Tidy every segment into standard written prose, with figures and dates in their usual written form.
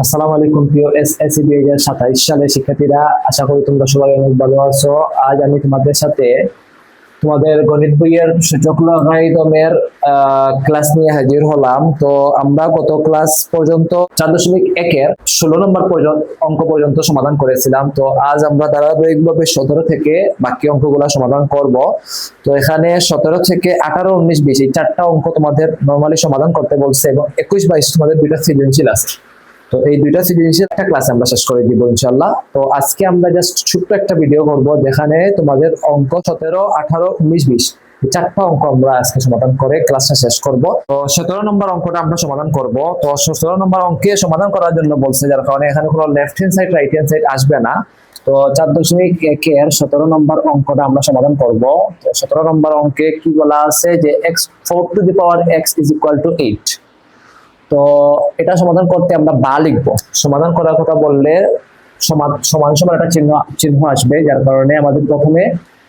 আসসালামু আলাইকুম প্রিয় এসএসসি 2027 সালের শিক্ষার্থীরা, আশা করি তোমরা সবাই অনেক ভালো আছো। আজ আমি তোমাদের সাথে তোমাদের গণিত বইয়ের সূচক লগারিদমের ক্লাস নিয়ে হাজির হলাম। তো আমরা গত ক্লাস পর্যন্ত 4.1 এর 16 নম্বর পর্যন্ত অঙ্ক পর্যন্ত সমাধান করেছিলাম। তো আজ আমরা ধারাবাহিকভাবে 17 থেকে বাকি অঙ্কগুলো সমাধান করব। তো এখানে 17 থেকে 18, 19, 20 এই চারটা অঙ্ক তোমাদের নরমালি সমাধান করতে বলছে এবং 21, 22 তোমাদের দুইটা সৃজনশীল আছে। তো এই দুইটা সৃজনশীল একটা ক্লাস আমরা শেষ করে দিব ইনশাআল্লাহ। তো আজকে আমরা জাস্ট ছোট্ট একটা ভিডিও করব যেখানে তোমাদের অঙ্ক 17, 18, 19, 20 চারটা অঙ্ক আমরা আজকে সমাধান করে ক্লাসটা শেষ করব। তো 17 নম্বর অঙ্কটা আমরা সমাধান করব। তো 17 নম্বর অঙ্কে সমাধান করার জন্য বলছে, যার কারণে এখানে কোনো left hand side right hand side আসবে না। তো 4.1 এর 17 নম্বর অঙ্কটা আমরা সমাধান করব। তো 17 নম্বর অঙ্কে কি বলা আছে যে x4 two the power x is equal two 8। তো এটা সমাধান করতে আমরা বা লিখবো। সমাধান করার কথা বললে সমান সমান একটা চিহ্ন আসবে, যার কারণে আমাদের প্রথমে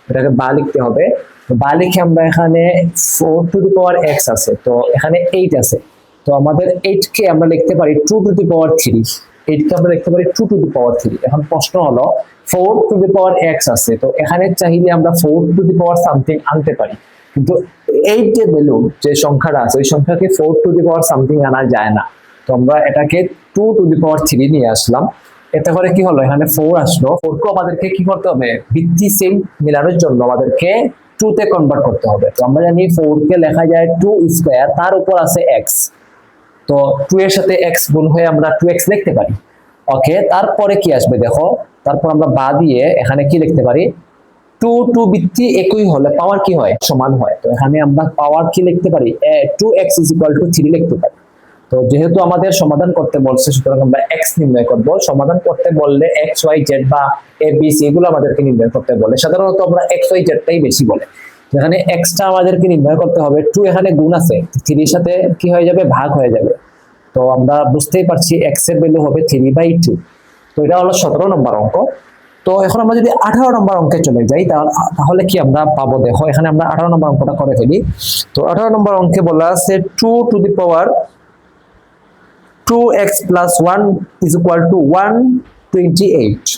এটাকে বা লিখতে হবে। তো বা লিখে আমরা এখানে 4 টু দি পাওয়ার x আছে, তো এখানে 8 আছে। তো আমাদের 8 কে আমরা লিখতে পারি 2 টু দি পাওয়ার 3। 8 কে আমরা লিখতে পারি 2 টু দি পাওয়ার 3। এখন প্রশ্ন হলো 4 টু দি পাওয়ার x আছে, তো এখানে চাইলে আমরা 4 টু দি পাওয়ার সামথিং আনতে পারি, কিন্তু 8 যে ভ্যালু যে সংখ্যাটা আছে ওই সংখ্যাকে 4 টু দি পাওয়ার সামথিং আনা যায় না। তো আমরা এটাকে 2 টু দি পাওয়ার 3 নিয়ে আসলাম। এতে করে কি হলো, এখানে 4 আসলো। 4 কে আমাদেরকে কি করতে হবে, ভিত্তি সেম মিলানোর জন্য আমাদেরকে 2 তে কনভার্ট করতে হবে। তো আমরা জানি 4 কে লেখা যায় 2 স্কয়ার, তার উপর আছে x। তো 2 এর সাথে x গুণ হয়ে আমরা 2x লিখতে পারি। ওকে, তারপরে কি আসবে দেখো, তারপর আমরা বা দিয়ে এখানে কি লিখতে পারি, 2 ভিত্তি একই হলে পাওয়ার কি হয়, সমান হয়। তো এখানে আমরা পাওয়ার কি লিখতে পারি, 2x ইজ ইকুয়াল টু 3 লিখতে পারি। তো যেহেতু আমাদের সমাধান করতে বলছে, সুতরাং আমরা x নির্ণয় করব। সমাধান করতে বললে x, y, z বা a, b, c এগুলো আমাদেরকে নির্ণয় করতে বলে। সাধারণত আমরা x, y, z টাই বেশি বলে। এখানে x টা আমাদেরকে নির্ণয় করতে হবে। 2 এখানে গুণ আছে, 3 এর সাথে কি হয়ে যাবে, ভাগ হয়ে যাবে। তো আমরা বুঝতেই পারছি x এর ভ্যালু হবে 3/2। তো এটা হলো 17 নম্বর অঙ্ক। তো এখন আমরা যদি 18 নম্বর অঙ্কে চলে যাই তাহলে কি আমরা পাবো, দেখো এখানে আমরা 18 নম্বর অঙ্কটা করে ফেলি। তো 18 নম্বর অঙ্কে বলা আছে 2 to the power 2x plus 1 is equal two 128।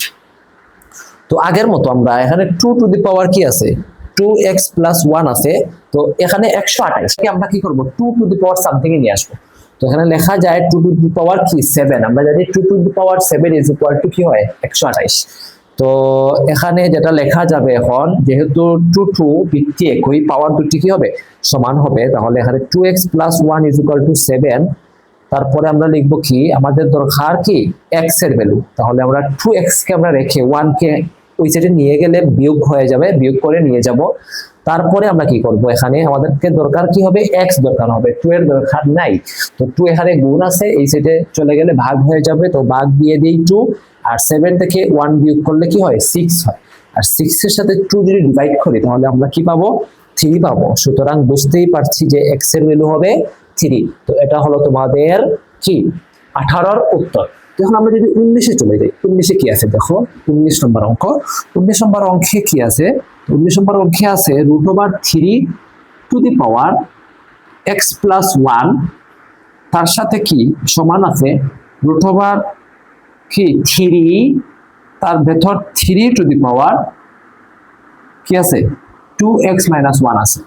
তো আগের মতো আমরা এখানে 2 টু দি পাওয়ার কি আছে, 2x প্লাস 1 আছে। তো এখানে 128 কে আমরা কি করব, 2 টু দি পাওয়ার সামথিং এ নিয়ে আসবো। তো এখানে লেখা যায় 2 টু দি পাওয়ার কি 7। আমরা জানি 2 to the power 7 is equal two কি হয়, 128। তো এখানে যেটা লেখা যাবে এখন, যেহেতু 2 ভিত্তি একই, পাওয়ার দুটি কি হবে, সমান হবে, তাহলে এখানে 2x plus 1 is equal two 7। তারপরে আমরা লিখবো কি, আমাদের দরকার কি x এর ভ্যালু। তাহলে আমরা 2x কে আমরা রেখে 1 কে ওই সাইডে নিয়ে গেলে বিয়োগ হয়ে যাবে, বিয়োগ করে নিয়ে যাব। তারপরে আমরা কি করব, এখানে আমাদেরকে দরকার কি হবে, x দরকার হবে, 2 এর দরকার নাই। তো 2 এখানে গুণ আছে, এই সাইডে চলে গেলে ভাগ হয়ে যাবে। তো ভাগ দিয়ে দেই 2, আর 7 থেকে 1 বিয়োগ করলে কি হয়, 6 হয়। আর 6 এর সাথে 2 যদি ডিভাইড করি তাহলে আমরা কি পাবো, 3 পাবো। সুতরাং বুঝতেই পারছি যে x এর ভ্যালু হবে 3। তো এটা হলো তোমাদের কি 18 এর উত্তর। এখন আমরা যদি 19 এ চলে যাই, 19 এ কি আছে দেখো, 19 নম্বর অঙ্ক। 19 নম্বর অঙ্কে কি আছে, 19 নম্বর অঙ্কে আছে √3 two the power x plus 1, তার সাথে কি সমান আছে √3, তার ভেতর 3 টু দি পাওয়ার কি আছে 2x মাইনাস 1 আছে।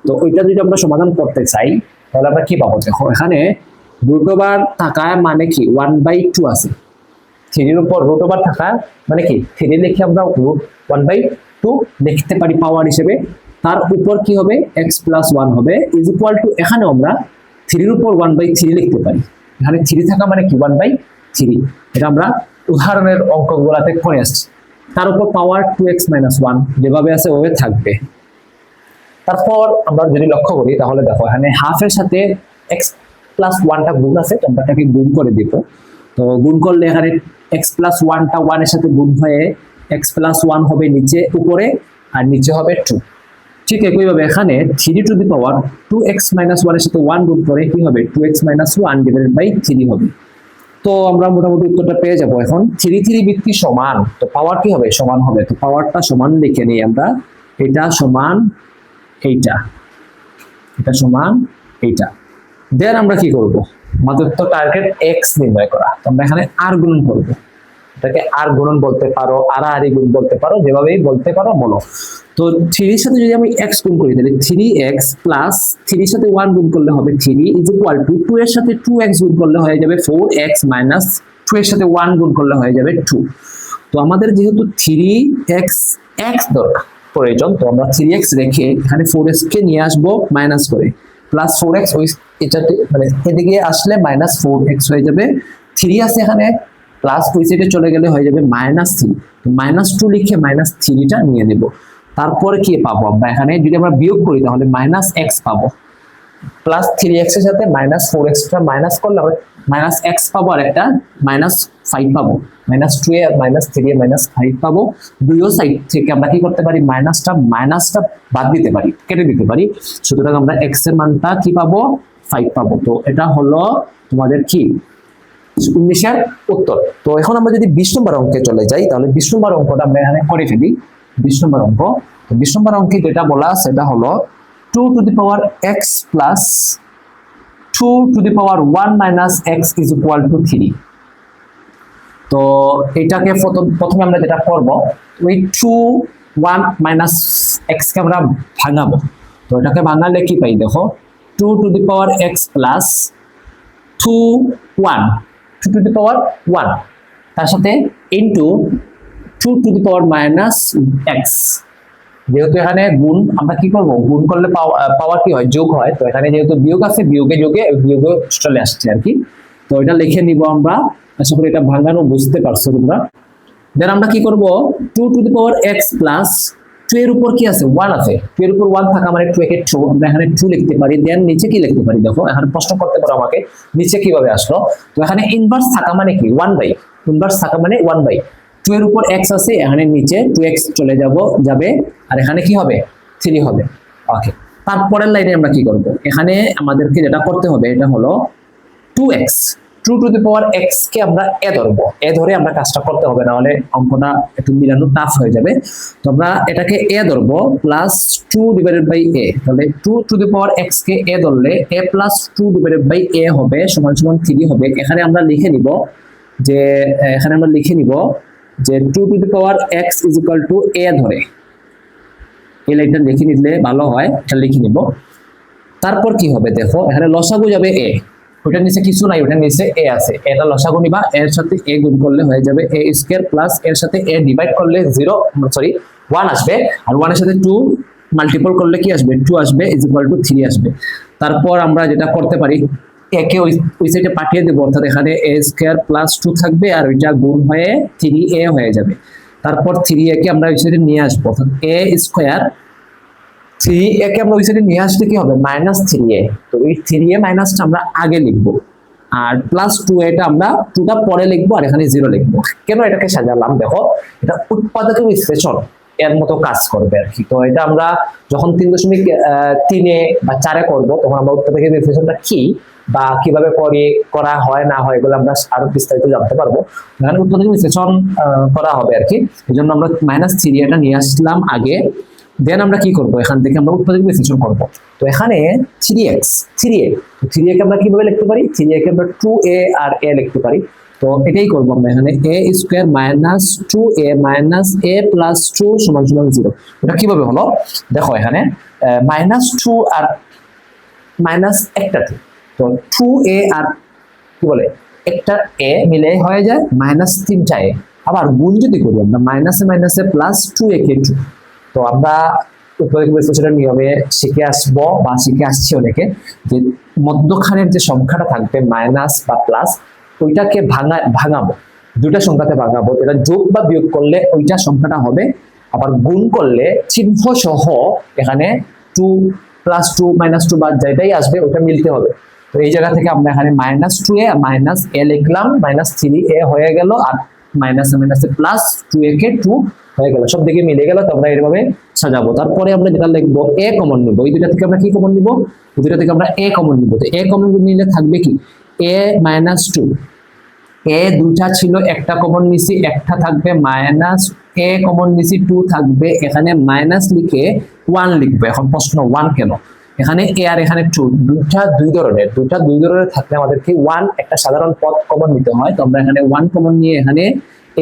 তো ওইটা যদি আমরা সমাধান করতে চাই তাহলে আমরা কি পাবো, দেখো এখানে √, থাকায় মানে কি 1/2 আছে। 3 এর উপর √, থাকা মানে কি 3 লিখে আমরা 1/2 লিখতে পারি পাওয়ার হিসেবে। তার উপর কি হবে, x প্লাস 1 হবে ইজ ইকুয়াল টু, এখানে আমরা 3 এর উপর 1/3 লিখতে পারি। এখানে 3 থাকা মানে কি 1/3। এটা আমরা উদাহরণের অঙ্কগুলোতে করে আসছি। তার উপর পাওয়ার 2x মাইনাস 1 যেভাবে আছে ওভাবে থাকবে। তারপর আমরা যদি লক্ষ্য করি তাহলে দেখো এখানে হাফের সাথে x প্লাস 1টা গুণ আছে, তো আমরা এটাকে গুণ করে দিব। তো গুণ করলে এখানে x প্লাস 1টা 1 এর সাথে গুণ হয়ে x প্লাস 1 হবে নিচে, উপরে আর নিচে হবে 2। ঠিক একইভাবে এখানে 3 two the power 2x minus 1 এর সাথে 1 গুণ করে কি হবে, 2x মাইনাস 1 ডিভাইডেড বাই 3 হবে। তো আমরা মোটামুটি উত্তরটা পেয়ে যাব। এখন 3 ভিত্তি সমান, তো পাওয়ার কি হবে, সমান হবে। তো পাওয়ারটা সমান লিখে নিই আমরা, এটা সমান এইটা, এটা সমান এইটা। দেন আমরা কি করব, আমাদের তো টার্গেট এক্স নির্ণয় করা, তো আমরা এখানে আর গুণন করবো, এটাকে আর গুণন বলতে পারো, আড়াআড়ি গুণ বলতে পারো, যেভাবেই বলতে পারো বলো। তো 3 এর সাথে যদি আমি x গুণ করি তাহলে 3x প্লাস 3 এর সাথে 1 গুণ করলে হবে 3 ইজ ইকুয়াল টু 2 এর সাথে 2x গুণ করলে হয়ে যাবে 4x মাইনাস 2 এর সাথে 1 গুণ করলে হয়ে যাবে 2। তো আমাদের যেহেতু 3x x দরকার প্রয়োজন, তো আমরা 3x রেখে এখানে 4x কে নিয়ে আসবো মাইনাস করে, প্লাস 4x ওই এটাতে মানে এদিকে আসলে মাইনাস 4x হয়ে যাবে, 3 আছে এখানে প্লাস ওই সাইডে চলে গেলে হয়ে যাবে মাইনাস 3, তো মাইনাস 2 লিখে মাইনাস 3টা নিয়ে নেব। তারপরে কি পাবো আমরা, এখানে যদি আমরা বিয়োগ করি তাহলে মাইনাস x পাবো, প্লাস 3x এর সাথে মাইনাস 4x টা মাইনাস করলে আমরা মাইনাস x পাবো, আর একটা মাইনাস 5 পাবো, মাইনাস 2 এ মাইনাস 3 এ মাইনাস 5 পাবো। দুইও সাইড থেকে আমরা কি করতে পারি, মাইনাসটা বাদ দিতে পারি, কেটে দিতে পারি। সুতরাং আমরা x এর মানটা কি পাবো, 5 পাবো। তো এটা হলো তোমাদের কি 19 এর উত্তর। তো এখন আমরা যদি 20 নম্বর অঙ্কে চলে যাই তাহলে 20 নম্বর অঙ্কটা আমরা এখানে করে ফেলি। 20 নম্বর অঙ্ক, তো 20 নম্বর অঙ্কে যেটা বলা সেটা হলো 2 to the power x plus 2 to the power 1 minus x is equal two 3। তো এটাকে প্রথমে আমরা যেটা করব, ওই 2 1 মাইনাস x কে আমরা ভাঙাবো। তো এটাকে ভাঙালে কি পাই দেখো, 2 to the power x plus 2 1 2 to the power 1 তার সাথে into 2 to the power minus x। যেহেতু এখানে গুণ আমরা কি করব, গুণ করলে পাওয়ার কি হয়, যোগ হয়। তো এখানে যেহেতু বিয়োগ আছে, বিয়োগে চলে আসছে আর কি। তো এটা লিখে নিব আমরা, আশা করি এটা ভাঙানো বুঝতে পারছো তোমরা। দেন আমরা কি করব, 2 to the power x plus 2 এর উপর কি আছে, 1 আছে, 2 এর উপর 1 থাকা মানে 2 কে 2, আমরা এখানে 2 লিখতে পারি। দেন নিচে কি লিখতে পারি দেখো, এখানে প্রশ্ন করতে পারো আমাকে নিচে কিভাবে আসলো। তো এখানে ইনভার্স থাকা মানে কি, 1/, ইনভার্স থাকা মানে 1/, 2 এর উপর x আছে, এখানে নিচে 2x চলে যাবে, আর এখানে কি হবে, 3 হবে। ওকে, তারপরের লাইনে আমরা কি করব, এখানে আমাদেরকে যেটা করতে হবে এটা হলো 2x 2 to the power x কে আমরা a ধরবো, a ধরে আমরা কাজটা করতে হবে, না হলে অঙ্কটা একটু মিলানো টাফ হয়ে যাবে। তো আমরা এটাকে a ধরবো প্লাস 2 ডিভাইডেড বাই a, তাহলে 2 টু দি পাওয়ার x কে a ধরলে a plus 2 divided by a হবে সমান সমান 3 হবে। এখানে আমরা লিখে নিব যে 2 to the power x is equal two a ধরে, এই লাইনটা লিখে নিলে ভালো হয়, এটা লিখে নিব। তারপর কি হবে দেখো, এখানে লসাগু যাবে a, ওটার নিচে কিছু নাই, ওটার নিচে a আছে, এটা লসাগু নিবা, এর সাথে a গুণ করলে হয়ে যাবে a স্কয়ার প্লাস এর সাথে a ডিভাইড করলে 1 আসবে, আর 1 এর সাথে 2 মাল্টিপল করলে কি আসবে, 2 আসবে ইজ ইকুয়াল টু 3 আসবে। তারপর আমরা যেটা করতে পারি, একে ওই সাইডে পাঠিয়ে দেব, অর্থাৎ এখানে a স্কয়ার প্লাস 2 থাকবে, আর ওইটা গুণ হয়ে 3a হয়ে যাবে। তারপর 3a কে আমরা ওই সাইডে নিয়ে আসবো, অর্থাৎ a স্কয়ার 3a কে আমরা ওই সাইডে নিয়ে আসলে কি হবে, মাইনাস 3a। তো এই 3a মাইনাসটা আমরা আগে লিখবো, আর প্লাস 2a টা আমরা 2টা পরে লিখবো, আর এখানে 0 লিখবো। কেন এটাকে সাজালাম দেখো, এটা উৎপাদকের বিশ্লেষণ এর মতো কাজ করবে আর কি। তো এটা আমরা যখন 3.3 বা 4 করবো, তখন আমরা উৎপাদকের বিশ্লেষণটা কি বা কিভাবে করা হয় না হয় এগুলো আমরা আরো বিস্তারিত জানতে পারবো। এখানে উৎপাদকের বিশ্লেষণ করা হবে আর কি, এই জন্য আমরা মাইনাস 3a টা নিয়ে আসলাম আগে। দেন আমরা কি করব, এখান থেকে আমরা উৎপাদক বিশ্লেষণ করব। তো এখানে 3a কে আমরা কিভাবে লিখতে পারি, 3a কে আমরা 2a আর a লিখতে পারি। তো এটাই করব আমরা, এখানে a square minus 2a minus a plus 2 সমান সমান 0। এটা কিভাবে হলো দেখো, এখানে মাইনাস 2 আর মাইনাস একটা 2, তো 2a আর কি বলে একটা a মিলে হয়ে যায় মাইনাস 3টা a। আবার গুণ যদি করি আমরা মাইনাসে মাইনাসে প্লাস 2a কে 2। তো আমরা উৎপাদক বিশ্লেষণের নিয়মে শিখে আসবো বা শিখে আসছি অনেকে, যে মধ্যখানের যে সংখ্যাটা থাকবে মাইনাস বা প্লাস, ওইটাকে ভাঙাবো, দুইটা সংখ্যাতে ভাঙাবো, এটা যোগ বা বিয়োগ করলে ওইটা সংখ্যাটা হবে, আবার গুণ করলে চিহ্ন সহ এখানে 2 প্লাস 2 মাইনাস 2 বাদ যেটাই আসবে ওটা মিলতে হবে। তো এই জায়গা থেকে আমরা এখানে মাইনাস 2a মাইনাস a লিখলাম, মাইনাস 3a হয়ে গেল, আর মাইনাসে মাইনাসে প্লাস 2a কে 2 হয়ে গেল, সব দিকে মিলে গেল। তো আমরা এইভাবে সাজাবো। তারপরে আমরা যেটা লিখবো a কমন নিব, এই দুইটা থেকে আমরা কি কমন নিব, এই দুইটা থেকে আমরা a কমন নিব। তো a কমন নিলে থাকবে কি, a মাইনাস 2, a দুইটা ছিল, একটা কমন নিছি, একটা থাকবে মাইনাস, a কমন নিছি 2 থাকবে, এখানে মাইনাস লিখে 1 লিখবে। এখন প্রশ্ন 1 কেন, এখানে এ আর এখানে টু, দুইটা দুই ধরনের থাকলে আমাদেরকে ওয়ান একটা সাধারণ পদ কমন নিতে হয়। তো আমরা এখানে ওয়ান কমন নিয়ে এখানে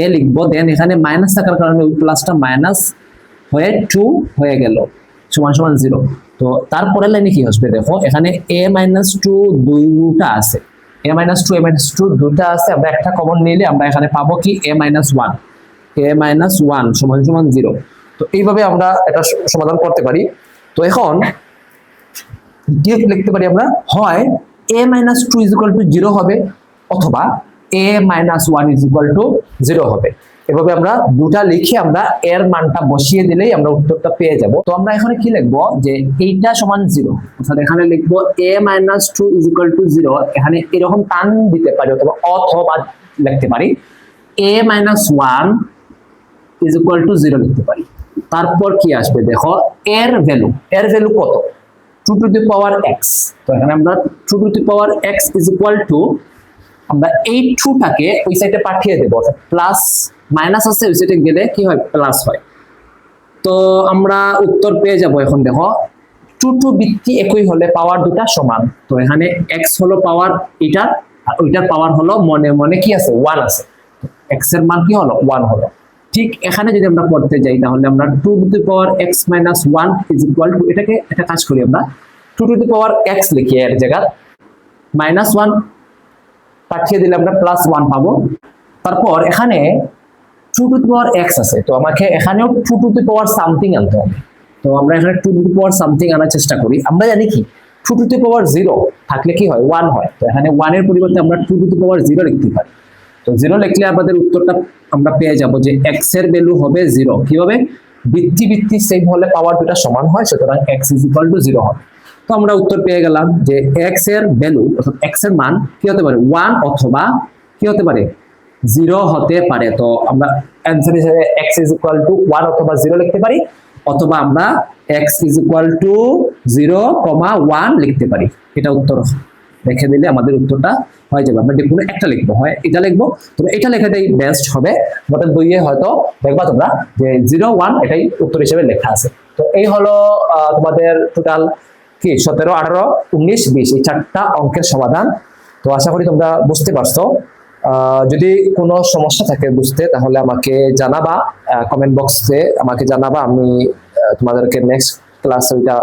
এ লিখবো, দেন এখানে মাইনাস থাকার কারণে ওই প্লাসটা মাইনাস হয়ে টু হয়ে গেল সমান সমান 0। তো তারপরের লাইনে কি আসবে দেখো, এখানে a মাইনাস টু দুইটা আছে, a মাইনাস টু দুইটা আছে, আমরা একটা কমন নিলে আমরা এখানে পাবো কি a মাইনাস ওয়ান সমান সমান 0। তো এইভাবে আমরা এটা সমাধান করতে পারি। তো এখন কি লিখতে পারি আমরা, হয় a minus two is equal to 0 হবে, অথবা a minus one is equal to 0 হবে। এভাবে আমরা দুটা লিখে আমরা এর মানটা বসিয়ে দিলেই আমরা উত্তরটা পেয়ে যাব। তো আমরা এখানে কি লিখবো, যে এইটা সমান 0, অর্থাৎ এখানে লিখবো a minus two is equal to 0। এখানে এরকম টান দিতে পারি, অথবা লিখতে পারি a minus one is equal to 0 লিখতে পারি। তারপর কি আসবে দেখো, এর ভ্যালু কত, 2 টু দি পাওয়ার x। তো এখানে আমরা 2 to the power x is equal two, আমরা এই 2টাকে ওই সাইডে পাঠিয়ে দেব, প্লাস মাইনাস আছে ওই সাইডে গেলে কি হয়, প্লাস হয়। তো আমরা উত্তর পেয়ে যাব। এখন দেখো 2 বৃত্তি একই হলে পাওয়ার দুটা সমান। তো এখানে x হলো পাওয়ার এটার, আর ওইটার পাওয়ার হলো মনে মনে কি আছে, 1 আছে। x এর মান কি হলো, 1 হলো। ঠিক এখানে যদি আমরা করতে যাই তাহলে আমরা 2 to the power x minus 1 is equal two, এটাকে একটা কাজ করি, আমরা 2 টু দি পাওয়ার x লিখি, এর জায়গা মাইনাস 1 পাঠিয়ে দিলে আমরা প্লাস 1 পাবো। তারপর এখানে 2 টু দি পাওয়ার x আছে, তো আমাকে এখানেও 2 টু দি পাওয়ার সামথিং আনতে হবে। তো আমরা এখানে 2 টু দি পাওয়ার সামথিং আনার চেষ্টা করি। আমরা জানি কি 2 টু দি পাওয়ার 0 থাকলে কি হয়, 1 হয়। তো এখানে 1 এর পরিবর্তে আমরা 2 টু দি পাওয়ার 0 লিখতে পারি। তো 0 লিখলে আমাদের উত্তরটা আমরা পেয়ে যাব যে x এর ভ্যালু হবে 0। কিভাবে, বৃত্তি সেম হলে পাওয়ার দুটা সমান হয়, সুতরাং x ইজ ইকুয়াল টু 0 হবে। তো আমরা উত্তর পেয়ে গেলাম যে x এর ভ্যালু অর্থাৎ x এর মান কি হতে পারে, 1 অথবা কি হতে পারে, 0 হতে পারে। তো আমরা অ্যানসার হিসেবে x ইজ ইকুয়াল টু 1 অথবা 0 লিখতে পারি, অথবা আমরা x ইজ ইকুয়াল টু 0, 1 লিখতে পারি। এটা উত্তর রেখে দিলে আমাদের উত্তরটা হয়ে যাবে। আমরা যেকোনো একটা লিখবো, হয় এটা লিখবো, তবে এটা লেখাটাই বেস্ট হবে। আমাদের বইয়ে হয়তো দেখবা তোমরা যে 0, 1 এটাই উত্তর হিসেবে লেখা আছে। তো এই হলো তোমাদের টোটাল কি 17, 18, 19, 20 এই 4টা অঙ্কের সমাধান। তো আশা করি তোমরা বুঝতে পারছো। যদি কোনো সমস্যা থাকে বুঝতে, তাহলে আমাকে জানাবা, কমেন্ট বক্সে আমাকে জানাবা, আমি তোমাদেরকে নেক্সট ক্লাসে ওইটা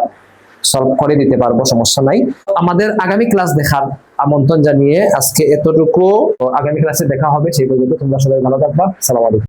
সলভ করে দিতে পারবো, সমস্যা নাই। আমাদের আগামী ক্লাস দেখার আমন্ত্রণ জানিয়ে আজকে এতটুকু। আগামী ক্লাসে দেখা হবে, সেই পর্যন্ত তোমরা সবাই ভালো থাকবা। আসসালামু আলাইকুম।